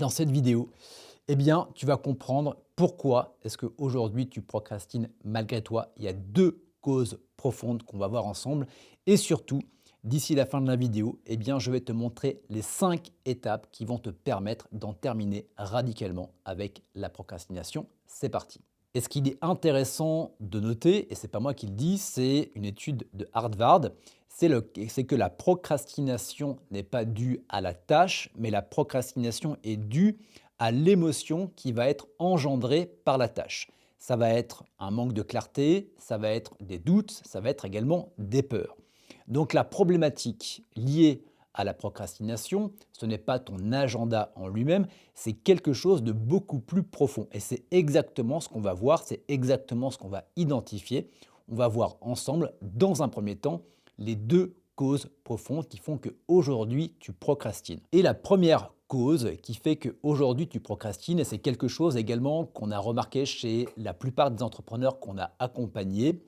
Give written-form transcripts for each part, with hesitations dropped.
Dans cette vidéo, eh bien, tu vas comprendre pourquoi est-ce qu'aujourd'hui tu procrastines malgré toi. Il y a deux causes profondes qu'on va voir ensemble. Et surtout, d'ici la fin de la vidéo, eh bien, je vais te montrer les 5 étapes qui vont te permettre d'en terminer radicalement avec la procrastination. C'est parti. Et ce qu'il est intéressant de noter, et c'est pas moi qui le dis, c'est une étude de Harvard, c'est que la procrastination n'est pas due à la tâche, mais la procrastination est due à l'émotion qui va être engendrée par la tâche. Ça va être un manque de clarté, ça va être des doutes, ça va être également des peurs. Donc la problématique liée à la procrastination, ce n'est pas ton agenda en lui-même, c'est quelque chose de beaucoup plus profond. Et c'est exactement ce qu'on va voir, c'est exactement ce qu'on va identifier. On va voir ensemble, dans un premier temps, les deux causes profondes qui font qu'aujourd'hui tu procrastines. Et la première cause qui fait qu'aujourd'hui tu procrastines, et c'est quelque chose également qu'on a remarqué chez la plupart des entrepreneurs qu'on a accompagnés,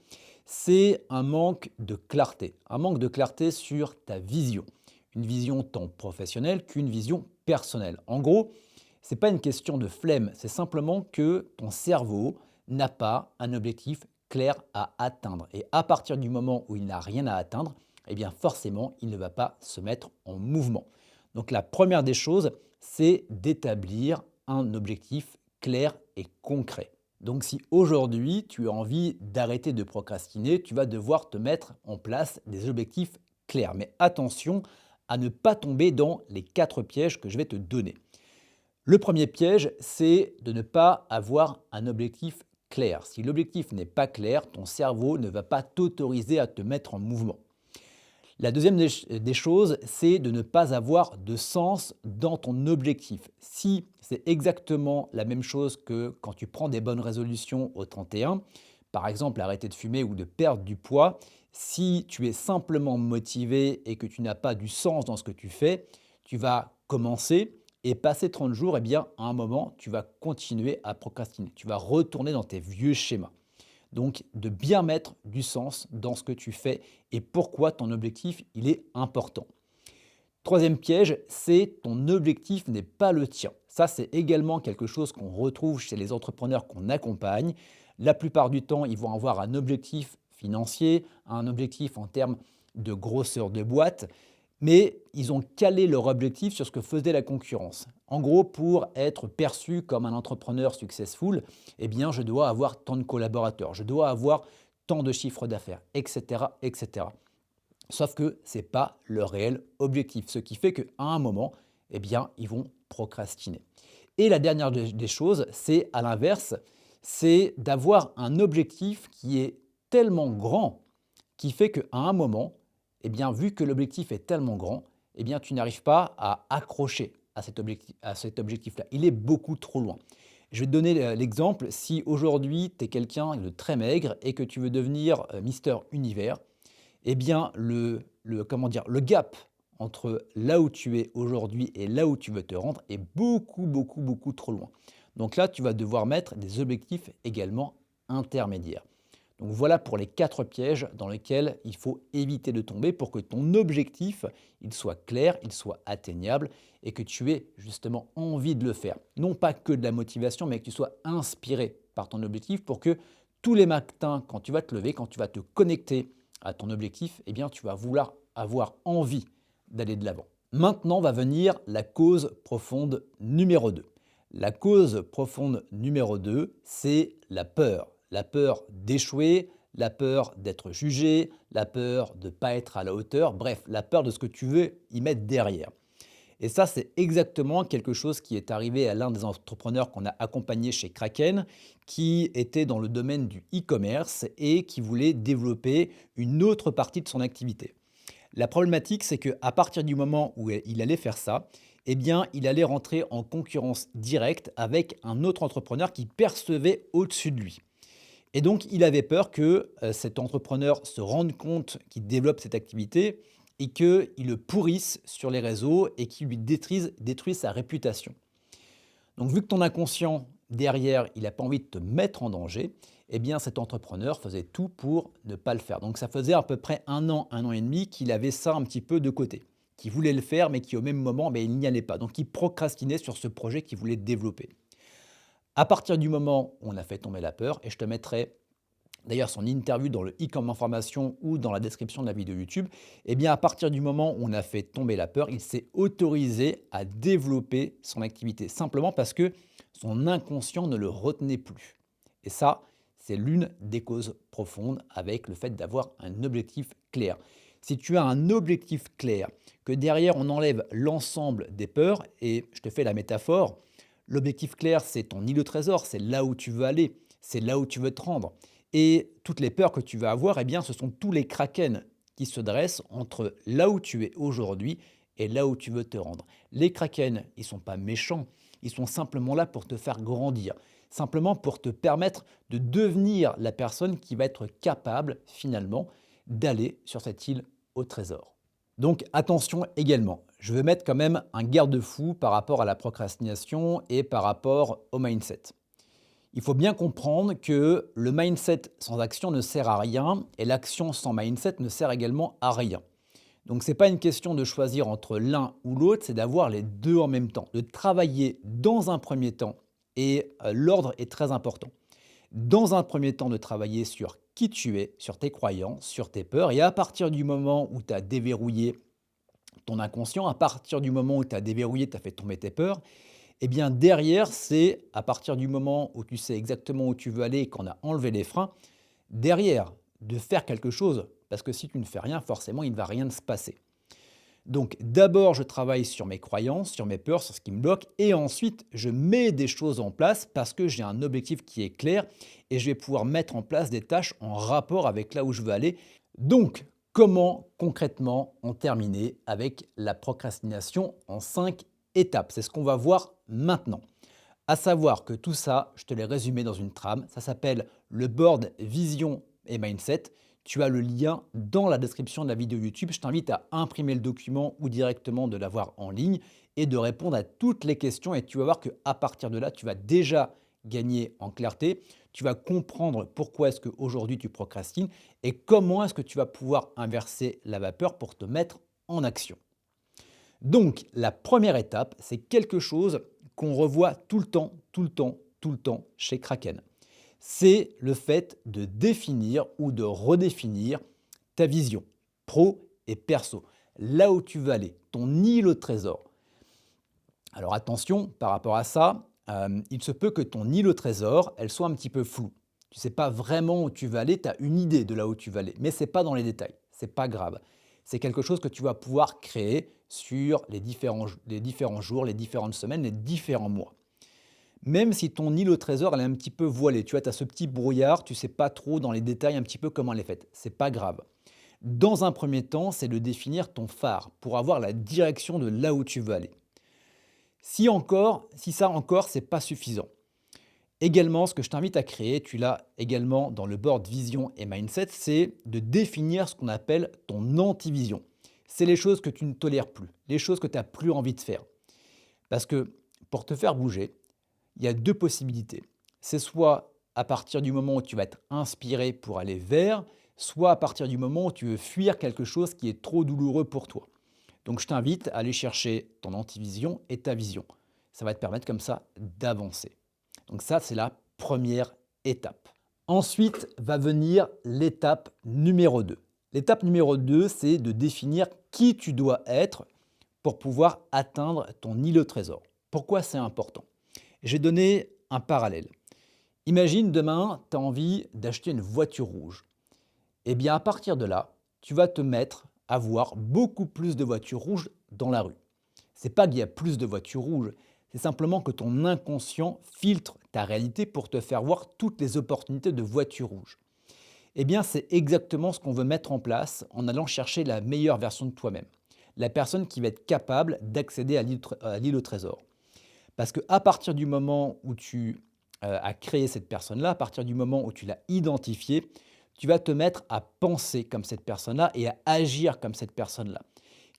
c'est un manque de clarté. Un manque de clarté sur ta vision. Une vision tant professionnelle qu'une vision personnelle. En gros, ce n'est pas une question de flemme, c'est simplement que ton cerveau n'a pas un objectif clair à atteindre. Et à partir du moment où il n'a rien à atteindre, eh bien forcément, il ne va pas se mettre en mouvement. Donc la première des choses, c'est d'établir un objectif clair et concret. Donc si aujourd'hui tu as envie d'arrêter de procrastiner, tu vas devoir te mettre en place des objectifs clairs. Mais attention à ne pas tomber dans les 4 pièges que je vais te donner. Le premier piège, c'est de ne pas avoir un objectif clair. Si l'objectif n'est pas clair, ton cerveau ne va pas t'autoriser à te mettre en mouvement. La deuxième des choses, c'est de ne pas avoir de sens dans ton objectif. Si c'est exactement la même chose que quand tu prends des bonnes résolutions au 31, par exemple arrêter de fumer ou de perdre du poids, si tu es simplement motivé et que tu n'as pas du sens dans ce que tu fais, tu vas commencer et passer 30 jours, eh bien, à un moment, tu vas continuer à procrastiner. Tu vas retourner dans tes vieux schémas. Donc, de bien mettre du sens dans ce que tu fais et pourquoi ton objectif, il est important. Troisième piège, c'est ton objectif n'est pas le tien. Ça, c'est également quelque chose qu'on retrouve chez les entrepreneurs qu'on accompagne. La plupart du temps, ils vont avoir un objectif financier, un objectif en termes de grosseur de boîte, mais ils ont calé leur objectif sur ce que faisait la concurrence. En gros, pour être perçu comme un entrepreneur successful, eh bien, je dois avoir tant de collaborateurs, je dois avoir tant de chiffres d'affaires, etc., etc. Sauf que ce n'est pas leur réel objectif, ce qui fait qu'à un moment, eh bien, ils vont procrastiner. Et la dernière des choses, c'est à l'inverse, c'est d'avoir un objectif qui est tellement grand qui fait qu'à un moment, eh bien, vu que l'objectif est tellement grand, eh bien, tu n'arrives pas à accrocher à cet objectif-là. Il est beaucoup trop loin. Je vais te donner l'exemple, si aujourd'hui tu es quelqu'un de très maigre et que tu veux devenir Mister Univers, eh bien, comment dire, le gap entre là où tu es aujourd'hui et là où tu veux te rendre est beaucoup, beaucoup, beaucoup trop loin. Donc là, tu vas devoir mettre des objectifs également intermédiaires. Donc voilà pour les 4 pièges dans lesquels il faut éviter de tomber pour que ton objectif il soit clair, il soit atteignable et que tu aies justement envie de le faire. Non pas que de la motivation, mais que tu sois inspiré par ton objectif pour que tous les matins, quand tu vas te lever, quand tu vas te connecter à ton objectif, eh bien, tu vas vouloir avoir envie d'aller de l'avant. Maintenant va venir la cause profonde numéro 2. La cause profonde numéro 2, c'est la peur. La peur d'échouer, la peur d'être jugé, la peur de ne pas être à la hauteur, bref, la peur de ce que tu veux y mettre derrière. Et ça, c'est exactement quelque chose qui est arrivé à l'un des entrepreneurs qu'on a accompagné chez Kraken, qui était dans le domaine du e-commerce et qui voulait développer une autre partie de son activité. La problématique, c'est qu'à partir du moment où il allait faire ça, eh bien, il allait rentrer en concurrence directe avec un autre entrepreneur qui percevait au-dessus de lui. Et donc, il avait peur que cet entrepreneur se rende compte qu'il développe cette activité et qu'il le pourrisse sur les réseaux et qu'il lui détruise sa réputation. Donc, vu que ton inconscient, derrière, il n'a pas envie de te mettre en danger, eh bien, cet entrepreneur faisait tout pour ne pas le faire. Donc, ça faisait à peu près un an et demi qu'il avait ça un petit peu de côté, qui voulait le faire, mais qui au même moment, il n'y allait pas. Donc, il procrastinait sur ce projet qu'il voulait développer. À partir du moment où on a fait tomber la peur, et je te mettrai d'ailleurs son interview dans le i comme information ou dans la description de la vidéo YouTube, eh bien à partir du moment où on a fait tomber la peur, il s'est autorisé à développer son activité simplement parce que son inconscient ne le retenait plus. Et ça, c'est l'une des causes profondes avec le fait d'avoir un objectif clair. Si tu as un objectif clair, que derrière on enlève l'ensemble des peurs, et je te fais la métaphore, l'objectif clair c'est ton île au trésor, c'est là où tu veux aller, c'est là où tu veux te rendre. Et toutes les peurs que tu vas avoir, eh bien, ce sont tous les kraken qui se dressent entre là où tu es aujourd'hui et là où tu veux te rendre. Les kraken, ils ne sont pas méchants, ils sont simplement là pour te faire grandir, simplement pour te permettre de devenir la personne qui va être capable finalement d'aller sur cette île au trésor. Donc attention également, je veux mettre quand même un garde-fou par rapport à la procrastination et par rapport au mindset. Il faut bien comprendre que le mindset sans action ne sert à rien et l'action sans mindset ne sert également à rien. Donc ce n'est pas une question de choisir entre l'un ou l'autre, c'est d'avoir les deux en même temps, de travailler dans un premier temps et l'ordre est très important. Dans un premier temps, de travailler sur qui tu es, sur tes croyances, sur tes peurs et à partir du moment où tu as déverrouillé ton inconscient, à partir du moment où tu as déverrouillé, tu as fait tomber tes peurs, eh bien derrière, c'est à partir du moment où tu sais exactement où tu veux aller et qu'on a enlevé les freins, derrière, de faire quelque chose. Parce que si tu ne fais rien, forcément, il ne va rien se passer. Donc d'abord, je travaille sur mes croyances, sur mes peurs, sur ce qui me bloque. Et ensuite, je mets des choses en place parce que j'ai un objectif qui est clair et je vais pouvoir mettre en place des tâches en rapport avec là où je veux aller. Donc, comment concrètement en terminer avec la procrastination en 5 étapes? C'est ce qu'on va voir maintenant. À savoir que tout ça, je te l'ai résumé dans une trame. Ça s'appelle le board vision et mindset. Tu as le lien dans la description de la vidéo YouTube. Je t'invite à imprimer le document ou directement de l'avoir en ligne et de répondre à toutes les questions. Et tu vas voir qu'à partir de là, tu vas déjà gagner en clarté. Tu vas comprendre pourquoi est-ce qu'aujourd'hui tu procrastines et comment est-ce que tu vas pouvoir inverser la vapeur pour te mettre en action. Donc, la première étape, c'est quelque chose qu'on revoit tout le temps, tout le temps, tout le temps chez Kraken. C'est le fait de définir ou de redéfinir ta vision, pro et perso. Là où tu veux aller, ton île au trésor. Alors attention, par rapport à ça, il se peut que ton île au trésor, elle soit un petit peu floue. Tu ne sais pas vraiment où tu vas aller, tu as une idée de là où tu vas aller, mais ce n'est pas dans les détails, ce n'est pas grave. C'est quelque chose que tu vas pouvoir créer sur les différents jours, les différentes semaines, les différents mois. Même si ton île au trésor, elle est un petit peu voilée, tu vois, tu as ce petit brouillard, tu ne sais pas trop dans les détails un petit peu comment elle est faite, ce n'est pas grave. Dans un premier temps, c'est de définir ton phare pour avoir la direction de là où tu veux aller. Si ça encore, c'est pas suffisant. Également, ce que je t'invite à créer, tu l'as également dans le board vision et mindset, c'est de définir ce qu'on appelle ton anti-vision. C'est les choses que tu ne tolères plus, les choses que tu n'as plus envie de faire. Parce que pour te faire bouger, il y a deux possibilités. C'est soit à partir du moment où tu vas être inspiré pour aller vers, soit à partir du moment où tu veux fuir quelque chose qui est trop douloureux pour toi. Donc je t'invite à aller chercher ton antivision et ta vision. Ça va te permettre comme ça d'avancer. Donc ça, c'est la première étape. Ensuite va venir l'étape numéro 2. L'étape numéro 2, c'est de définir qui tu dois être pour pouvoir atteindre ton île au trésor. Pourquoi c'est important? J'ai donné un parallèle. Imagine demain, tu as envie d'acheter une voiture rouge. Eh bien, à partir de là, tu vas te mettre à voir beaucoup plus de voitures rouges dans la rue. Ce n'est pas qu'il y a plus de voitures rouges, c'est simplement que ton inconscient filtre ta réalité pour te faire voir toutes les opportunités de voitures rouges. Eh bien, c'est exactement ce qu'on veut mettre en place en allant chercher la meilleure version de toi-même. La personne qui va être capable d'accéder à l'île au trésor. Parce qu'à partir du moment où tu as créé cette personne-là, à partir du moment où tu l'as identifiée, tu vas te mettre à penser comme cette personne-là et à agir comme cette personne-là.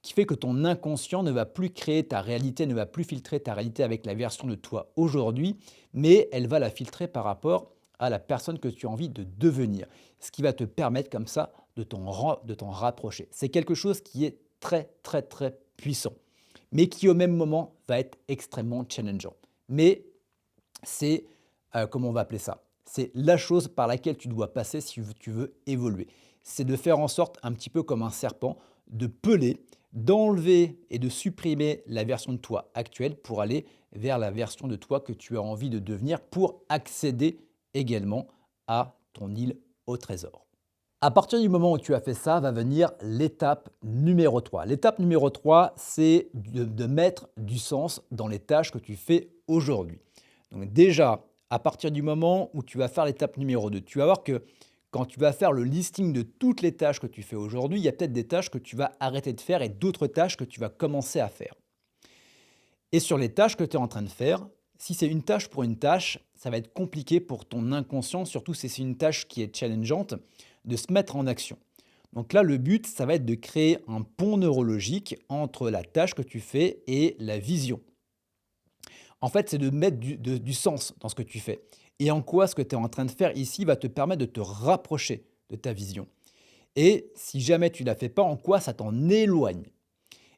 Qui fait que ton inconscient ne va plus créer ta réalité, ne va plus filtrer ta réalité avec la version de toi aujourd'hui, mais elle va la filtrer par rapport à la personne que tu as envie de devenir. Ce qui va te permettre comme ça de t'en rapprocher. C'est quelque chose qui est très, très, très puissant, mais qui au même moment va être extrêmement challengeant. Mais c'est, comment on va appeler ça? C'est la chose par laquelle tu dois passer si tu veux évoluer. C'est de faire en sorte, un petit peu comme un serpent, de peler, d'enlever et de supprimer la version de toi actuelle pour aller vers la version de toi que tu as envie de devenir pour accéder également à ton île au trésor. À partir du moment où tu as fait ça, va venir l'étape numéro 3. L'étape numéro 3, c'est de mettre du sens dans les tâches que tu fais aujourd'hui. Donc déjà, à partir du moment où tu vas faire l'étape numéro 2, tu vas voir que quand tu vas faire le listing de toutes les tâches que tu fais aujourd'hui, il y a peut-être des tâches que tu vas arrêter de faire et d'autres tâches que tu vas commencer à faire. Et sur les tâches que tu es en train de faire, si c'est une tâche pour une tâche, ça va être compliqué pour ton inconscient, surtout si c'est une tâche qui est challengeante, de se mettre en action. Donc là, le but, ça va être de créer un pont neurologique entre la tâche que tu fais et la vision. En fait, c'est de mettre du sens dans ce que tu fais. Et en quoi ce que tu es en train de faire ici va te permettre de te rapprocher de ta vision. Et si jamais tu ne la fais pas, en quoi ça t'en éloigne.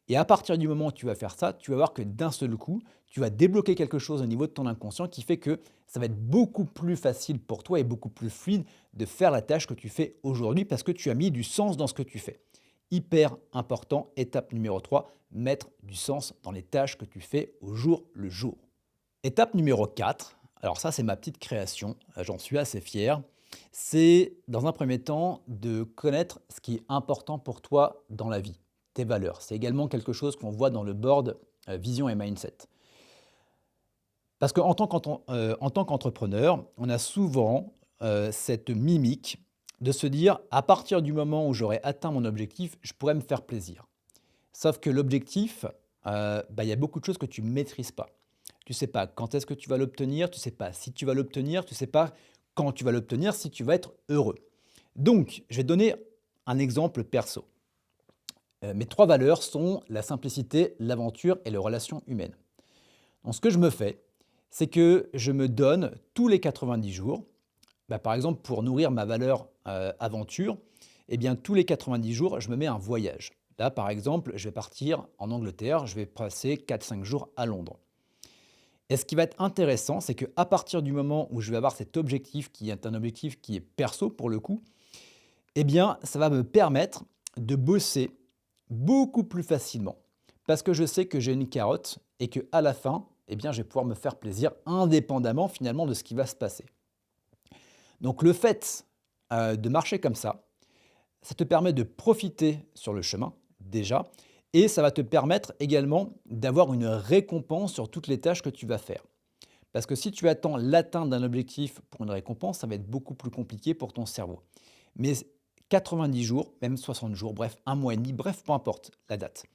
Et à partir du moment où tu vas faire ça, tu vas voir que d'un seul coup, tu vas débloquer quelque chose au niveau de ton inconscient qui fait que ça va être beaucoup plus facile pour toi et beaucoup plus fluide de faire la tâche que tu fais aujourd'hui parce que tu as mis du sens dans ce que tu fais. Hyper important, étape numéro 3, mettre du sens dans les tâches que tu fais au jour le jour. Étape numéro 4, alors ça c'est ma petite création, j'en suis assez fier, c'est dans un premier temps de connaître ce qui est important pour toi dans la vie, tes valeurs. C'est également quelque chose qu'on voit dans le board Vision et Mindset. Parce en tant qu'entrepreneur, on a souvent cette mimique de se dire à partir du moment où j'aurai atteint mon objectif, je pourrais me faire plaisir. Sauf que l'objectif, il y a beaucoup de choses que tu ne maîtrises pas. Tu ne sais pas quand est-ce que tu vas l'obtenir, tu ne sais pas si tu vas l'obtenir, tu ne sais pas quand tu vas l'obtenir, si tu vas être heureux. Donc, je vais te donner un exemple perso. Mes 3 valeurs sont la simplicité, l'aventure et les relations humaines. Donc, ce que je me fais, c'est que je me donne tous les 90 jours, par exemple pour nourrir ma valeur aventure, eh bien tous les 90 jours, je me mets un voyage. Là, par exemple, je vais partir en Angleterre, je vais passer 4-5 jours à Londres. Et ce qui va être intéressant, c'est qu'à partir du moment où je vais avoir cet objectif, qui est un objectif qui est perso pour le coup, eh bien, ça va me permettre de bosser beaucoup plus facilement. Parce que je sais que j'ai une carotte et qu'à la fin, eh bien, je vais pouvoir me faire plaisir indépendamment finalement de ce qui va se passer. Donc le fait de marcher comme ça te permet de profiter sur le chemin déjà et ça va te permettre également d'avoir une récompense sur toutes les tâches que tu vas faire. Parce que si tu attends l'atteinte d'un objectif pour une récompense, ça va être beaucoup plus compliqué pour ton cerveau. Mais 90 jours, même 60 jours, bref, un mois et demi, bref, peu importe la date.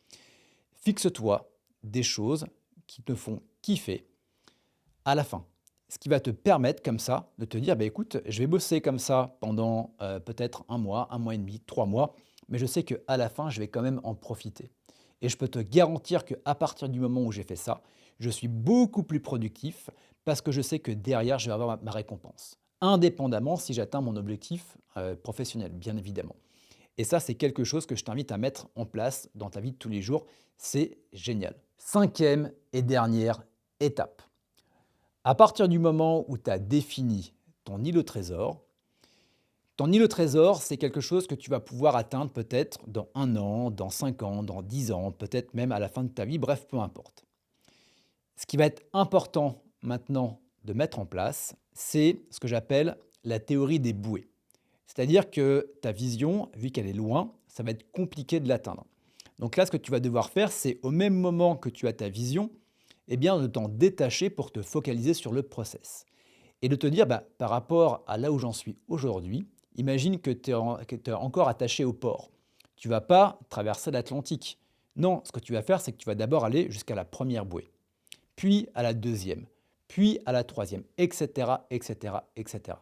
Fixe-toi des choses qui te font kiffer à la fin. Ce qui va te permettre comme ça de te dire, écoute, je vais bosser comme ça pendant peut-être un mois et demi, 3 mois, mais je sais qu'à la fin, je vais quand même en profiter. Et je peux te garantir qu'à partir du moment où j'ai fait ça, je suis beaucoup plus productif parce que je sais que derrière, je vais avoir ma récompense. Indépendamment si j'atteins mon objectif professionnel, bien évidemment. Et ça, c'est quelque chose que je t'invite à mettre en place dans ta vie de tous les jours. C'est génial. 5e et dernière étape. À partir du moment où tu as défini ton île au trésor, ton île au trésor, c'est quelque chose que tu vas pouvoir atteindre peut-être dans 1 an, dans 5 ans, dans 10 ans, peut-être même à la fin de ta vie, bref, peu importe. Ce qui va être important maintenant de mettre en place, c'est ce que j'appelle la théorie des bouées. C'est-à-dire que ta vision, vu qu'elle est loin, ça va être compliqué de l'atteindre. Donc là, ce que tu vas devoir faire, c'est au même moment que tu as ta vision, eh bien, de t'en détacher pour te focaliser sur le process. Et de te dire, par rapport à là où j'en suis aujourd'hui, imagine que tu es encore attaché au port. Tu ne vas pas traverser l'Atlantique. Non, ce que tu vas faire, c'est que tu vas d'abord aller jusqu'à la première bouée, puis à la deuxième, puis à la troisième, etc., etc., etc.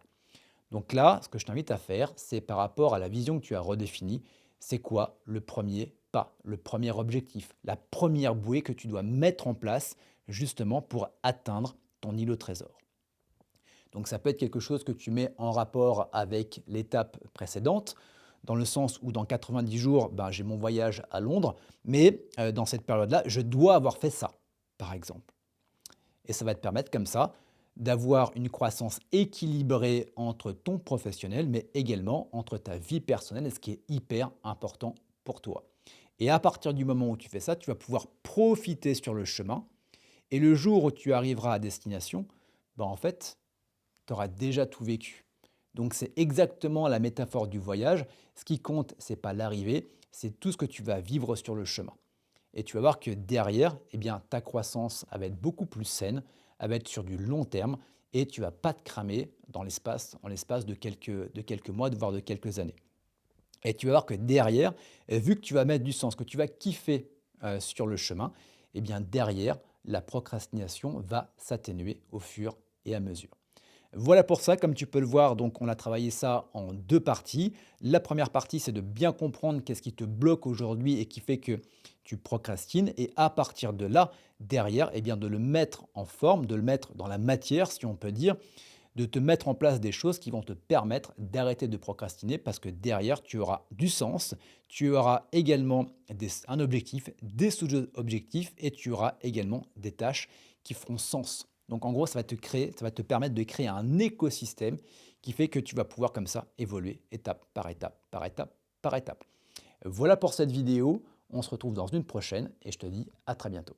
Donc là, ce que je t'invite à faire, c'est par rapport à la vision que tu as redéfinie, c'est quoi le premier pas, le premier objectif, la première bouée que tu dois mettre en place justement pour atteindre ton îlot trésor. Donc ça peut être quelque chose que tu mets en rapport avec l'étape précédente. dans le sens où dans 90 jours, ben, j'ai mon voyage à Londres, mais dans cette période-là, je dois avoir fait ça, par exemple. Et ça va te permettre comme ça d'avoir une croissance équilibrée entre ton professionnel, mais également entre ta vie personnelle, et ce qui est hyper important pour toi. Et à partir du moment où tu fais ça, tu vas pouvoir profiter sur le chemin. Et le jour où tu arriveras à destination, ben en fait, tu auras déjà tout vécu. Donc c'est exactement la métaphore du voyage. Ce qui compte, c'est pas l'arrivée, c'est tout ce que tu vas vivre sur le chemin. Et tu vas voir que derrière, eh bien, ta croissance elle va être beaucoup plus saine, elle va être sur du long terme et tu vas pas te cramer en l'espace de quelques mois, voire de quelques années. Et tu vas voir que derrière, vu que tu vas mettre du sens, que tu vas kiffer sur le chemin, eh bien derrière, la procrastination va s'atténuer au fur et à mesure. Voilà pour ça, comme tu peux le voir, donc on a travaillé ça en 2 parties. La première partie, c'est de bien comprendre qu'est-ce qui te bloque aujourd'hui et qui fait que tu procrastines et à partir de là, derrière, eh bien de le mettre en forme, de le mettre dans la matière, si on peut dire, de te mettre en place des choses qui vont te permettre d'arrêter de procrastiner parce que derrière, tu auras du sens, tu auras également un objectif, des sous-objectifs et tu auras également des tâches qui feront sens. Donc en gros, ça va te permettre de créer un écosystème qui fait que tu vas pouvoir comme ça évoluer étape par étape, par étape, par étape. Voilà pour cette vidéo. On se retrouve dans une prochaine et je te dis à très bientôt.